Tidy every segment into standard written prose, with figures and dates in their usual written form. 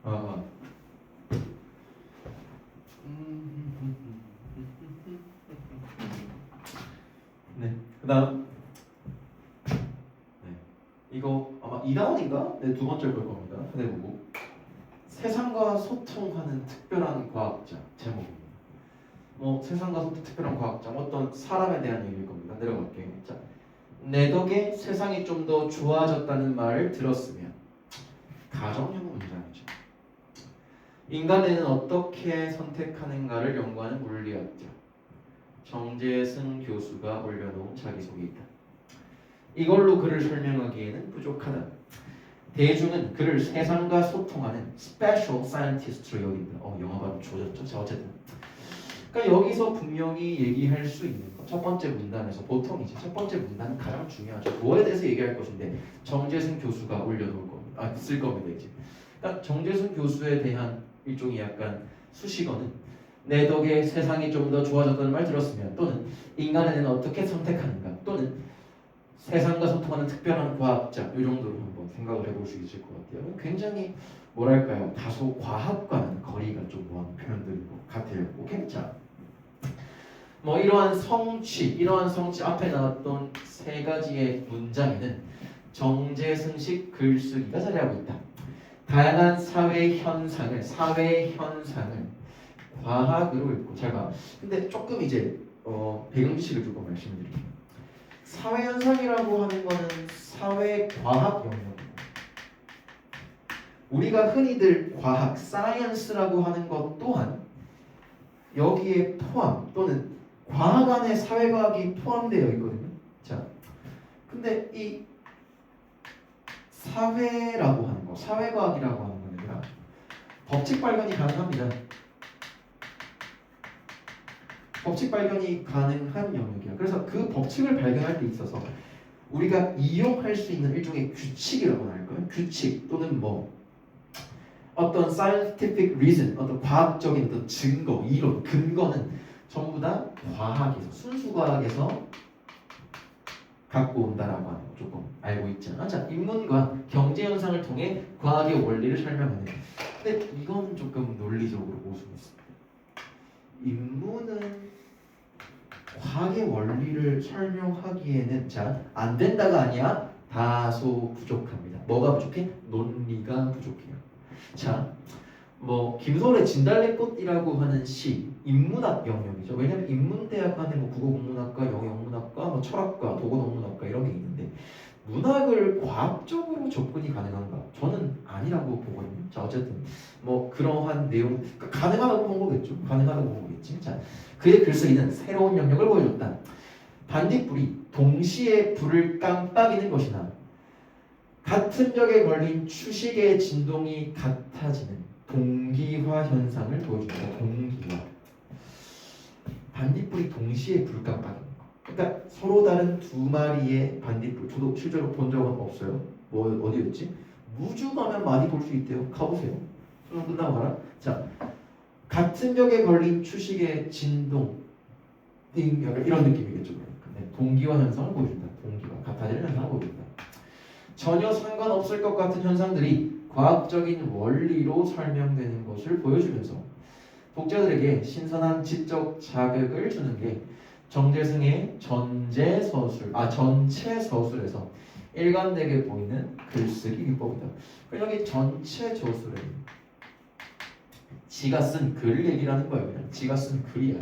아, 네. 그다음 네. 이거 아마 2라운드인가? 네, 두 번째 걸 겁니다. 해보고 세상과 소통하는 특별한 과학자 제목입니다. 뭐 세상과 소통 특별한 과학자 어떤 사람에 대한 얘기일 겁니다. 내려갈게요. 자, 내 덕에 세상이 좀 더 좋아졌다는 말을 들었으면 가정용 문장이죠. 인간은 어떻게 선택하는가를 연구하는 물리학자 정재승 교수가 올려놓은 자기소개이다. 이걸로 그를 설명하기에는 부족하다. 대중은 그를 세상과 소통하는 스페셜 사이언티스트로 여긴다. 영어 발음 좋아졌죠? 자, 어쨌든 그러니까 여기서 분명히 얘기할 수 있는 것. 첫 번째 문단에서 보통 이제 첫 번째 문단은 가장 중요하죠. 뭐에 대해서 얘기할 것인데 정재승 교수가 올려놓을 겁니다. 쓸 겁니다 이제. 그러니까 정재승 교수에 대한 일종의 약간 수식어는 내 덕에 세상이 좀 더 좋아졌다는 말 들었으면 또는 인간은 어떻게 선택하는가 또는 세상과 소통하는 특별한 과학자 이 정도로 한번 생각을 해볼 수 있을 것 같아요. 굉장히 뭐랄까요 다소 과학과는 거리가 좀 먼 표현들인 것 같아요. 오케이? 자, 뭐 이러한 성취 앞에 나왔던 세 가지의 문장에는 정재승식 글쓰기가 자리하고 있다. 다양한 사회 현상을 과학으로 읽고 잘 봐. 근데 조금 이제 배경 지식을 주고 말씀드릴게요. 사회 현상이라고 하는 거는 사회 과학 영역입니다. 우리가 흔히들 과학, 사이언스라고 하는 것 또한 여기에 포함 또는 과학 안에 사회과학이 포함되어 있거든요. 자, 근데 이 사회라고 하는 거, 사회과학이라고 하는 건 아니라 법칙 발견이 가능합니다. 법칙 발견이 가능한 영역이야. 그래서 그 법칙을 발견할 때 있어서 우리가 이용할 수 있는 일종의 규칙이라고 할까요? 규칙 또는 뭐 어떤 scientific reason, 어떤 과학적인 어떤 증거, 이론, 근거는 전부 다 과학에서, 순수 과학에서 갖고 온다라고 하는 거 조금 알고 있잖아. 자, 인문과 경제 현상을 통해 과학의 원리를 설명하는. 근데 이건 조금 논리적으로 볼 수 있습니다. 인문은 과학의 원리를 설명하기에는 자, 안 된다가 아니야. 다소 부족합니다. 뭐가 부족해? 논리가 부족해요. 자, 뭐 김소월의 진달래꽃이라고 하는 시 인문학 영역이죠. 왜냐하면 인문대학 안에 뭐 국어국문학과, 영어영문학과, 뭐 철학과, 도고동문학과 이런 게 있는데 문학을 과학적으로 접근이 가능한가? 저는 아니라고 보거든요. 자, 어쨌든 뭐 그러한 내용 그러니까 가능하다고 본 거겠죠. 가능하다고 본 거겠지. 자, 그의 글쓰기는 새로운 영역을 보여줬다. 반딧불이 동시에 불을 깜빡이는 것이나 같은 벽에 걸린 추식의 진동이 같아지는 동기화 현상을 보여줍니다. 동기화. 반딧불이 동시에 불을 깜빡이는 거. 그러니까 서로 다른 두 마리의 반딧불. 저도 실제로 본 적은 없어요. 뭐 어디였지? 무주 가면 많이 볼 수 있대요. 가보세요. 수능 끝나고 가라. 자, 같은 벽에 걸린 추식의 진동. 이런 느낌이겠죠. 네, 동기화 현상을 보여준다. 동기화. 같아지는 현상을 보여준다. 전혀 상관없을 것 같은 현상들이 과학적인 원리로 설명되는 것을 보여주면서 독자들에게 신선한 지적 자극을 주는 게 정재승의 전체 서술에서 일관되게 보이는 글쓰기 기법이다. 여기 전체 저술에 지가 쓴 글 얘기라는 거예요. 그냥 지가 쓴 글이야.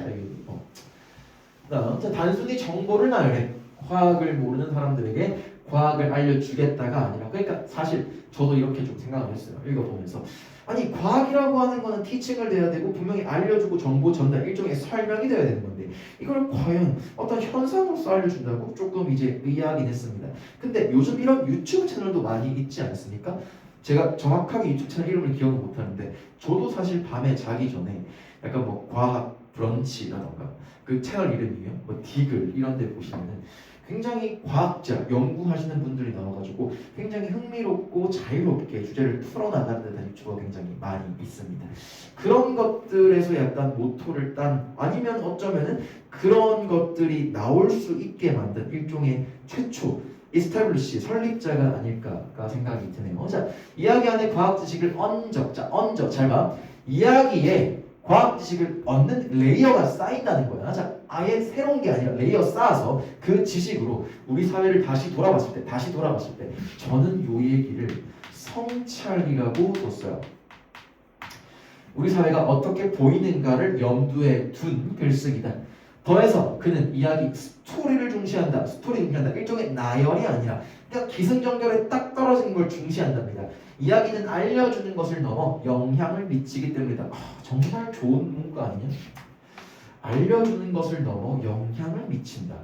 그다음 단순히 정보를 나열해 과학을 모르는 사람들에게 과학을 알려주겠다가 아니라 그러니까 사실 저도 이렇게 좀 생각을 했어요. 읽어보면서 아니 과학이라고 하는 거는 티칭을 돼야 되고 분명히 알려주고 정보 전달 일종의 설명이 돼야 되는 건데 이걸 과연 어떤 현상으로서 알려준다고 조금 이제 의아하긴 했습니다. 근데 요즘 이런 유튜브 채널도 많이 있지 않습니까? 제가 정확하게 유튜브 채널 이름을 기억을 못하는데 저도 사실 밤에 자기 전에 약간 뭐 과학 브런치라던가 그 채널 이름이에요. 뭐 디글 이런 데 보시면은 굉장히 과학자, 연구하시는 분들이 나와가지고 굉장히 흥미롭고 자유롭게 주제를 풀어나가는 듯한 유튜버가 굉장히 많이 있습니다. 그런 것들에서 약간 모토를 딴 아니면 어쩌면은 그런 것들이 나올 수 있게 만든 일종의 최초 establish 설립자가 아닐까가 생각이 드네요. 자, 이야기 안에 과학 지식을 얹어. 잘 봐. 이야기에 과학 지식을 얻는 레이어가 쌓인다는 거야. 자, 아예 새로운 게 아니라 레이어 쌓아서 그 지식으로 우리 사회를 다시 돌아봤을 때 저는 요 얘기를 성찰이라고 뒀어요. 우리 사회가 어떻게 보이는가를 염두에 둔 글쓰기다. 더해서 그는 이야기 스토리를 중시한다. 일종의 나열이 아니라 그러니까 기승전결에 딱 떨어진 걸 중시한답니다. 이야기는 알려주는 것을 넘어 영향을 미치기 때문이다. 정말 좋은 문구 아니냐? 알려주는 것을 넘어 영향을 미친다.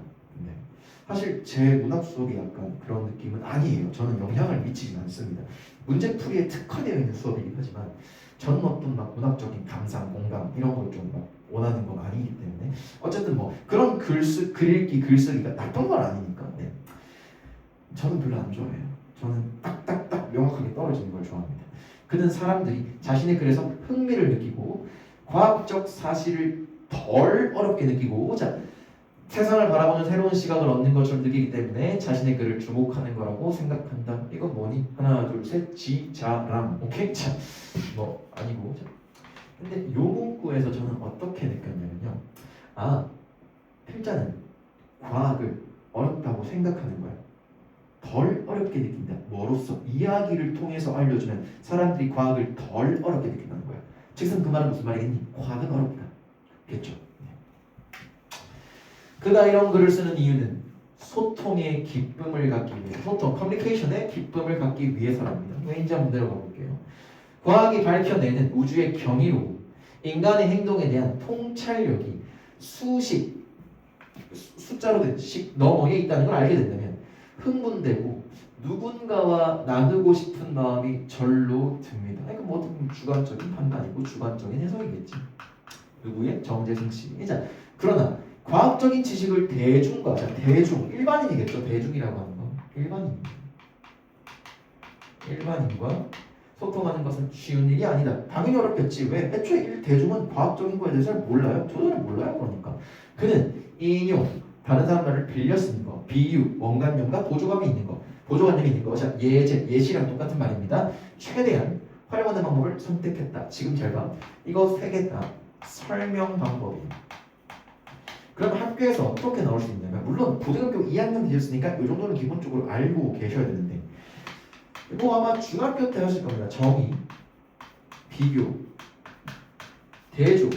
네. 사실 제 문학 수업이 약간 그런 느낌은 아니에요. 저는 영향을 미치진 않습니다. 문제풀이에 특화되어 있는 수업이긴 하지만 저는 어떤 막 문학적인 감상, 공감 이런 걸 좀 막 원하는 건 아니기 때문에 어쨌든 뭐 그런 글쓰기가 나쁜 건 아니니까 네. 저는 별로 안 좋아해요. 저는 딱딱딱 명확하게 떨어지는 걸 좋아합니다. 그는 사람들이 자신의 글에서 흥미를 느끼고 과학적 사실을 덜 어렵게 느끼고 세상을 바라보는 새로운 시각을 얻는 것처럼 느끼기 때문에 자신의 글을 주목하는 거라고 생각한다. 이건 뭐니? 하나 둘 셋 지자람. 오케이? 자, 뭐 아니고. 근데 요 문구에서 저는 어떻게 느꼈냐면요. 필자는 과학을 어렵다고 생각하는 거야. 덜 어렵게 느낀다. 뭐로써? 이야기를 통해서 알려주면 사람들이 과학을 덜 어렵게 느낀다는 거야. 즉슨 그 말은 무슨 말이겠니? 과학은 어렵다. 겠죠. 그가 이런 글을 쓰는 이유는 소통의 기쁨을 갖기 위해, 커뮤니케이션의 기쁨을 갖기 위해서랍니다. 왜인지 한번 내려가 볼게요. 과학이 밝혀내는 우주의 경이로움, 인간의 행동에 대한 통찰력이 숫자로 된 식 너머에 있다는 걸 알게 된다면 흥분되고 누군가와 나누고 싶은 마음이 절로 듭니다. 그러니까 뭐 주관적인 판단이고 주관적인 해석이겠지. 누구의? 정재승 씨. 자, 그러나 과학적인 지식을 일반인이겠죠. 대중이라고 하는 건 일반인과 소통하는 것은 쉬운 일이 아니다. 당연히 어렵겠지. 왜? 애초에 대중은 과학적인 거에 대해서 잘 몰라요. 저도 몰라요. 그러니까 그는 인용, 다른 사람 말을 빌려 쓰는 거, 비유, 원관념과 보조감이 있는 거, 자, 예시랑 똑같은 말입니다. 최대한 활용하는 방법을 선택했다. 지금 잘 봐. 이거 세 개 다 설명 방법이에요. 그럼 학교에서 어떻게 나올 수 있냐면, 물론 고등학교 2학년 되셨으니까 이 정도는 기본적으로 알고 계셔야 되는데, 이거 아마 중학교 때 하실 겁니다. 정의, 비교, 대조,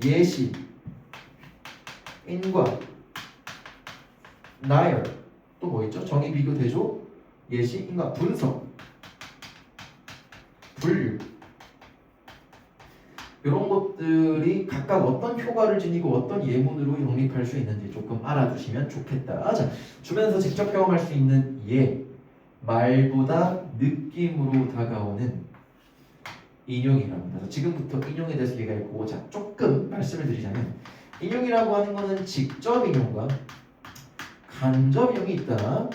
예시, 인과, 나열, 또 뭐 있죠? 정의, 비교, 대조, 예시, 인과, 분석, 분류. 이런 것들이 각각 어떤 효과를 지니고 어떤 예문으로 영립할 수 있는지 조금 알아두시면 좋겠다. 자, 주변에서 직접 경험할 수 있는 말보다 느낌으로 다가오는 인용이랍니다. 그래서 지금부터 인용에 대해서 얘기하고 조금 말씀을 드리자면, 인용이라고 하는 것은 직접 인용과 간접 인용이 있다.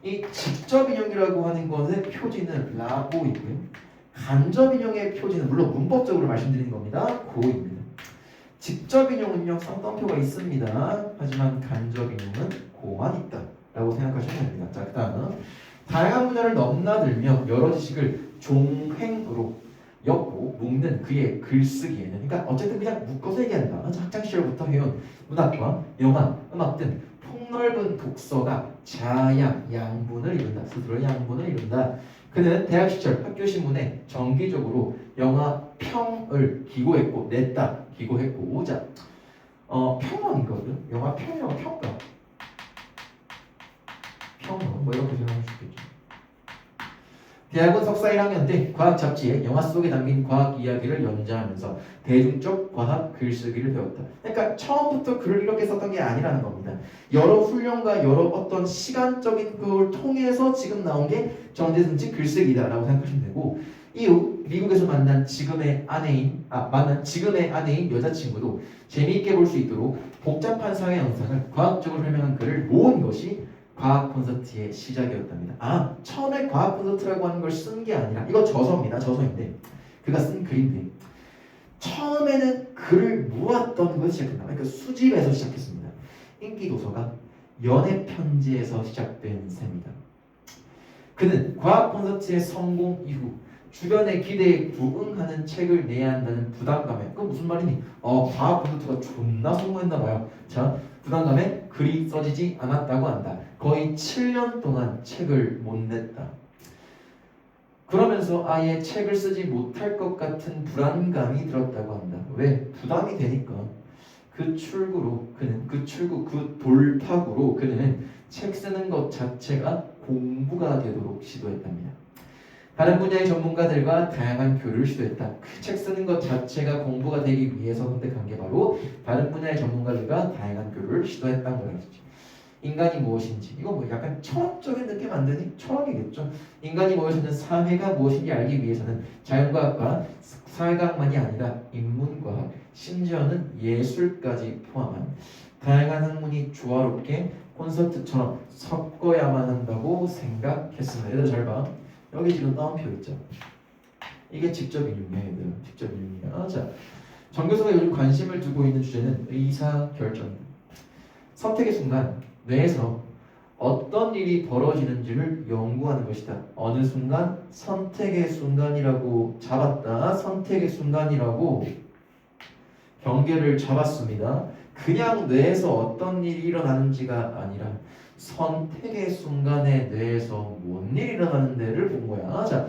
이 직접 인용이라고 하는 것의 표지는 라고이고요. 간접 인용의 표지는 물론 문법적으로 말씀드리는 겁니다. 고입니다. 직접 인용은요 쌍따옴표가 있습니다. 하지만 간접 인용은 고만 있다 라고 생각하시면 됩니다. 자, 그 다음 다양한 분야를 넘나들며 여러 지식을 종횡으로 엮고 묶는 그의 글쓰기에는, 그러니까 어쨌든 그냥 묶어서 얘기한다. 학창시절부터 해온 문학과 영화, 음악 등 폭넓은 독서가 양분을 이룬다. 스스로의 양분을 이룬다. 그는 대학 시절 학교 신문에 정기적으로 영화 평을 기고했고 기고했고. 자, 평론이거든. 영화 평가. 평론 뭐 이렇게 생각할 수 있겠죠. 대학원 석사 1학년 때 과학 잡지에 영화 속에 담긴 과학 이야기를 연재하면서 대중적 과학 글쓰기를 배웠다. 그러니까 처음부터 글을 이렇게 썼던 게 아니라는 겁니다. 여러 훈련과 여러 어떤 시간적인 걸 통해서 지금 나온 게 정재승식 글쓰기다라고 생각하시면 되고, 이후 미국에서 만난 지금의 아내인 여자친구도 재미있게 볼 수 있도록 복잡한 사회 현상을 과학적으로 설명한 글을 모은 것이 과학 콘서트의 시작이었답니다. 처음에 과학 콘서트라고 하는 걸 쓴 게 아니라, 이거 저서인데 그가 쓴 글인데 처음에는 글을 모았던 것이 시작된다. 그러니까 수집에서 시작했습니다. 인기 도서가 연애 편지에서 시작된 셈이다. 그는 과학 콘서트의 성공 이후 주변의 기대에 부응하는 책을 내야 한다는 부담감에 그 무슨 말이니? 과학 콘서트가 존나 성공했나 봐요. 자, 부담감에 글이 써지지 않았다고 한다. 거의 7년 동안 책을 못 냈다. 그러면서 아예 책을 쓰지 못할 것 같은 불안감이 들었다고 한다. 왜? 부담이 되니까. 그 돌파구로 그는 책 쓰는 것 자체가 공부가 되도록 시도했답니다. 다른 분야의 전문가들과 다양한 교류를 시도했다. 그 책 쓰는 것 자체가 공부가 되기 위해서 선택한 게 바로 다른 분야의 전문가들과 다양한 교류를 시도했다는 거라겠지. 인간이 무엇인지 이거 뭐 약간 철학적인 느낌 안 드니? 철학이겠죠. 인간이 무엇이든 사회가 무엇인지 알기 위해서는 자연과학과 사회과학만이 아니라 인문과학, 심지어는 예술까지 포함한 다양한 학문이 조화롭게 콘서트처럼 섞어야만 한다고 생각했습니다. 얘들 잘 봐. 여기 지금 따옴표 있죠. 이게 직접 인용이야, 얘들. 직접 인용이야. 자, 정 교수가 요즘 관심을 두고 있는 주제는 의사결정. 선택의 순간 뇌에서 어떤 일이 벌어지는지를 연구하는 것이다. 어느 순간 선택의 순간이라고 잡았다. 선택의 순간이라고 경계를 잡았습니다. 그냥 뇌에서 어떤 일이 일어나는지가 아니라 선택의 순간에 뇌에서 뭔 일이 일어나는지를 본 거야. 자,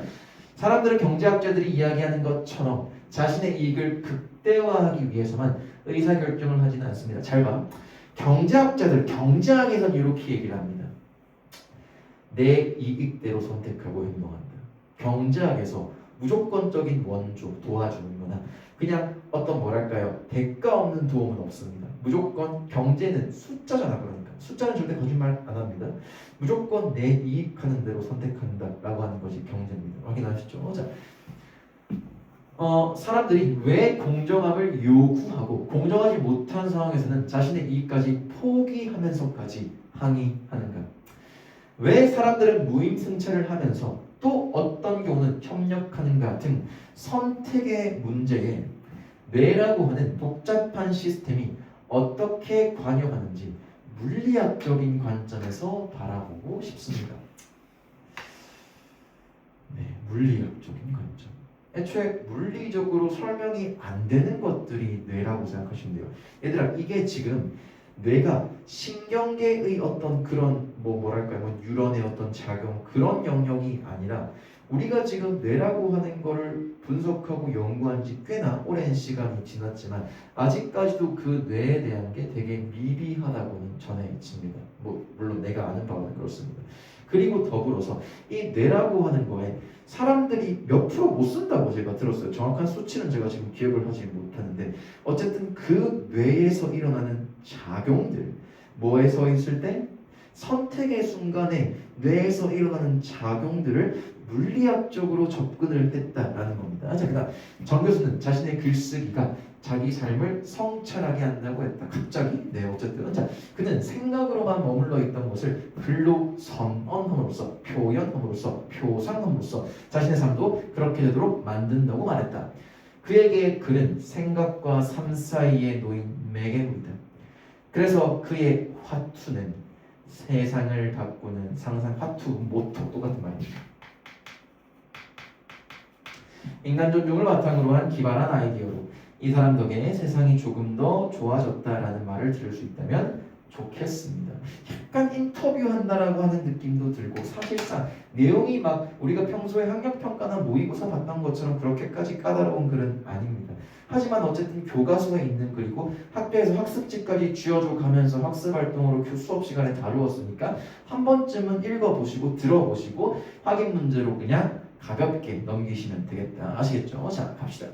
사람들은 경제학자들이 이야기하는 것처럼 자신의 이익을 극대화하기 위해서만 의사결정을 하지는 않습니다. 잘 봐. 경제학자들, 경제학에서는 이렇게 얘기를 합니다. 내 이익대로 선택하고 행동한다. 경제학에서 무조건적인 원조, 도와주는 거나 그냥 어떤 뭐랄까요, 대가 없는 도움은 없습니다. 무조건 경제는 숫자잖아. 그러니까 숫자는 절대 거짓말 안 합니다. 무조건 내 이익하는 대로 선택한다라고 하는 것이 경제입니다. 확인하시죠? 자, 사람들이 왜 공정함을 요구하고 공정하지 못한 상황에서는 자신의 이익까지 포기하면서까지 항의하는가? 왜 사람들은 무임승차를 하면서 또 어떤 경우는 협력하는가 등 선택의 문제에 뇌라고 하는 복잡한 시스템이 어떻게 관여하는지 물리학적인 관점에서 바라보고 싶습니다. 네, 물리학적인 관점. 애초에 물리적으로 설명이 안 되는 것들이 뇌라고 생각하시면 돼요. 얘들아, 이게 지금 뇌가 신경계의 어떤 그런 뭐랄까요, 뉴런의 어떤 작용 그런 영역이 아니라 우리가 지금 뇌라고 하는 거를 분석하고 연구한 지 꽤나 오랜 시간이 지났지만 아직까지도 그 뇌에 대한 게 되게 미비하다고는 전해 있습니다. 물론 내가 아는 바와는 그렇습니다. 그리고 더불어서 이 뇌라고 하는 거에 사람들이 몇 프로 못 쓴다고 제가 들었어요. 정확한 수치는 제가 지금 기억을 하지 못하는데 어쨌든 그 뇌에서 일어나는 작용들, 뭐에서 있을 때? 선택의 순간에 뇌에서 일어나는 작용들을 물리학적으로 접근을 했다라는 겁니다. 자, 그다음 정 교수는 자신의 글쓰기가 자기 삶을 성찰하게 한다고 했다. 갑자기? 네, 어쨌든 자, 그는 생각으로만 머물러 있던 것을 글로 선언함으로써, 표현함으로써, 표상함으로써 자신의 삶도 그렇게 되도록 만든다고 말했다. 그에게 글은 생각과 삶 사이에 놓인 매개물이다. 그래서 그의 화투는 세상을 바꾸는 상상, 화투, 모토 똑같은 말입니다. 인간 존중을 바탕으로 한 기발한 아이디어로 이 사람 덕에 세상이 조금 더 좋아졌다라는 말을 들을 수 있다면 좋겠습니다. 약간 인터뷰한다라고 하는 느낌도 들고 사실상 내용이 막 우리가 평소에 학력평가나 모의고사 봤던 것처럼 그렇게까지 까다로운 글은 아닙니다. 하지만 어쨌든 교과서에 있는 글이고 학교에서 학습지까지 쥐어줘 가면서 학습활동으로 수업 시간에 다루었으니까 한 번쯤은 읽어보시고 들어보시고 확인 문제로 그냥 가볍게 넘기시면 되겠다. 아시겠죠? 자, 갑시다.